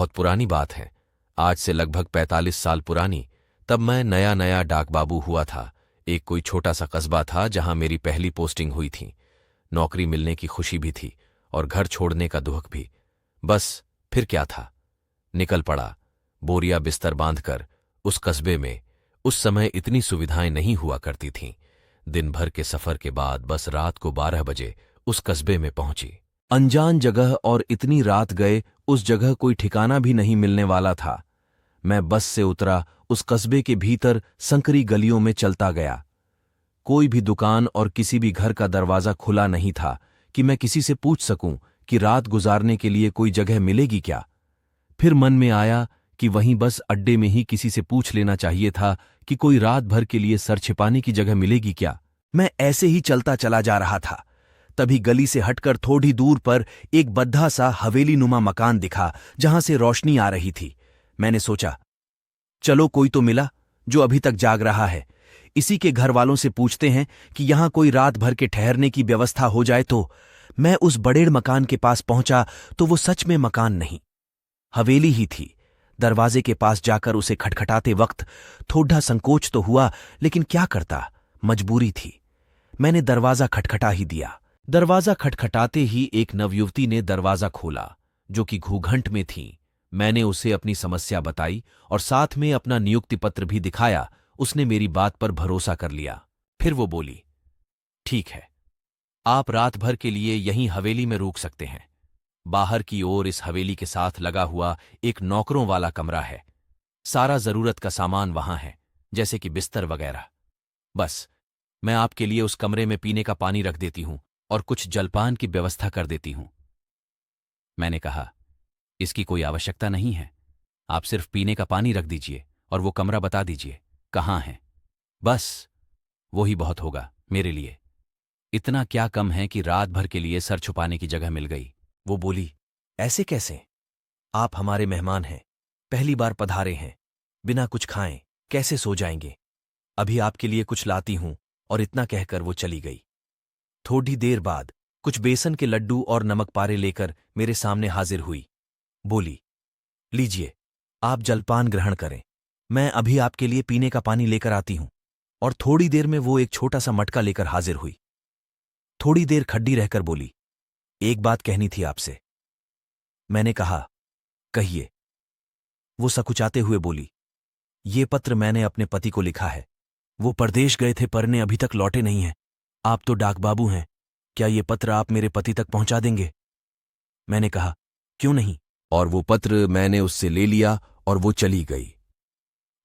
बहुत पुरानी बात है, आज से लगभग 45 साल पुरानी। तब मैं नया नया डाक बाबू हुआ था। एक कोई छोटा सा कस्बा था जहां मेरी पहली पोस्टिंग हुई थी। नौकरी मिलने की खुशी भी थी और घर छोड़ने का दुख भी। बस फिर क्या था, निकल पड़ा, बोरिया बिस्तर बांधकर उस कस्बे में। उस समय इतनी सुविधाएं नहीं हुआ करती थीं। दिन भर के सफर के बाद बस रात को 12 बजे उस कस्बे में पहुंची। अनजान जगह और इतनी रात गए, उस जगह कोई ठिकाना भी नहीं मिलने वाला था। मैं बस से उतरा, उस कस्बे के भीतर संकरी गलियों में चलता गया। कोई भी दुकान और किसी भी घर का दरवाजा खुला नहीं था कि मैं किसी से पूछ सकूं कि रात गुजारने के लिए कोई जगह मिलेगी क्या। फिर मन में आया कि वहीं बस अड्डे में ही किसी से पूछ लेना चाहिए था कि कोई रात भर के लिए सर छिपाने की जगह मिलेगी क्या। मैं ऐसे ही चलता चला जा रहा था, तभी गली से हटकर थोड़ी दूर पर एक बद्धा सा हवेली नुमा मकान दिखा जहां से रोशनी आ रही थी। मैंने सोचा, चलो कोई तो मिला जो अभी तक जाग रहा है, इसी के घर वालों से पूछते हैं कि यहां कोई रात भर के ठहरने की व्यवस्था हो जाए तो। मैं उस बड़ेड़ मकान के पास पहुंचा तो वो सच में मकान नहीं, हवेली ही थी। दरवाजे के पास जाकर उसे खटखटाते वक्त थोड़ा संकोच तो हुआ, लेकिन क्या करता, मजबूरी थी। मैंने दरवाजा खटखटा ही दिया। दरवाजा खटखटाते ही एक नवयुवती ने दरवाजा खोला, जो कि घूंघट में थी। मैंने उसे अपनी समस्या बताई और साथ में अपना नियुक्ति पत्र भी दिखाया। उसने मेरी बात पर भरोसा कर लिया। फिर वो बोली, ठीक है, आप रात भर के लिए यहीं हवेली में रुक सकते हैं। बाहर की ओर इस हवेली के साथ लगा हुआ एक नौकरों वाला कमरा है। सारा जरूरत का सामान वहां है, जैसे कि बिस्तर वगैरह। बस मैं आपके लिए उस कमरे में पीने का पानी रख देती हूं और कुछ जलपान की व्यवस्था कर देती हूं। मैंने कहा, इसकी कोई आवश्यकता नहीं है, आप सिर्फ पीने का पानी रख दीजिए और वो कमरा बता दीजिए कहाँ है। बस वो ही बहुत होगा मेरे लिए। इतना क्या कम है कि रात भर के लिए सर छुपाने की जगह मिल गई। वो बोली, ऐसे कैसे, आप हमारे मेहमान हैं, पहली बार पधारे हैं, बिना कुछ खाएं कैसे सो जाएंगे। अभी आपके लिए कुछ लाती हूं। और इतना कहकर वो चली गई। थोड़ी देर बाद कुछ बेसन के लड्डू और नमक पारे लेकर मेरे सामने हाजिर हुई। बोली, लीजिए, आप जलपान ग्रहण करें, मैं अभी आपके लिए पीने का पानी लेकर आती हूं। और थोड़ी देर में वो एक छोटा सा मटका लेकर हाजिर हुई। थोड़ी देर खड्डी रहकर बोली, एक बात कहनी थी आपसे। मैंने कहा, कहिए। वो सकुचाते हुए बोली, ये पत्र मैंने अपने पति को लिखा है, वो परदेश गए थे पढ़ने, अभी तक लौटे नहीं हैं। आप तो डाक बाबू हैं, क्या ये पत्र आप मेरे पति तक पहुंचा देंगे। मैंने कहा, क्यों नहीं। और वो पत्र मैंने उससे ले लिया और वो चली गई।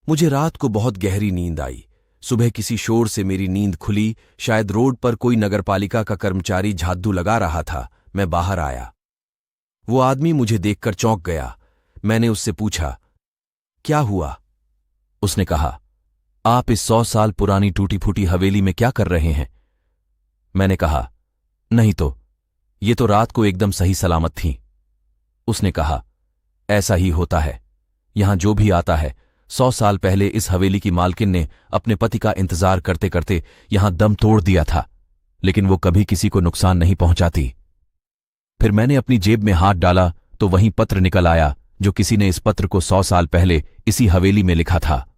मुझे रात को बहुत गहरी नींद आई। सुबह किसी शोर से मेरी नींद खुली। शायद रोड पर कोई नगरपालिका का कर्मचारी झाड़ू लगा रहा था। मैं बाहर आया। वो आदमी मुझे देखकर चौंक गया। मैंने उससे पूछा, क्या हुआ। उसने कहा, आप इस 100 साल पुरानी टूटी फूटी हवेली में क्या कर रहे हैं। मैंने कहा, नहीं तो, ये तो रात को एकदम सही सलामत थी। उसने कहा, ऐसा ही होता है, यहां जो भी आता है 100 साल पहले इस हवेली की मालकिन ने अपने पति का इंतजार करते करते यहां दम तोड़ दिया था, लेकिन वो कभी किसी को नुकसान नहीं पहुंचाती। फिर मैंने अपनी जेब में हाथ डाला तो वहीं पत्र निकल आया, जो किसी ने इस पत्र को 100 साल पहले इसी हवेली में लिखा था।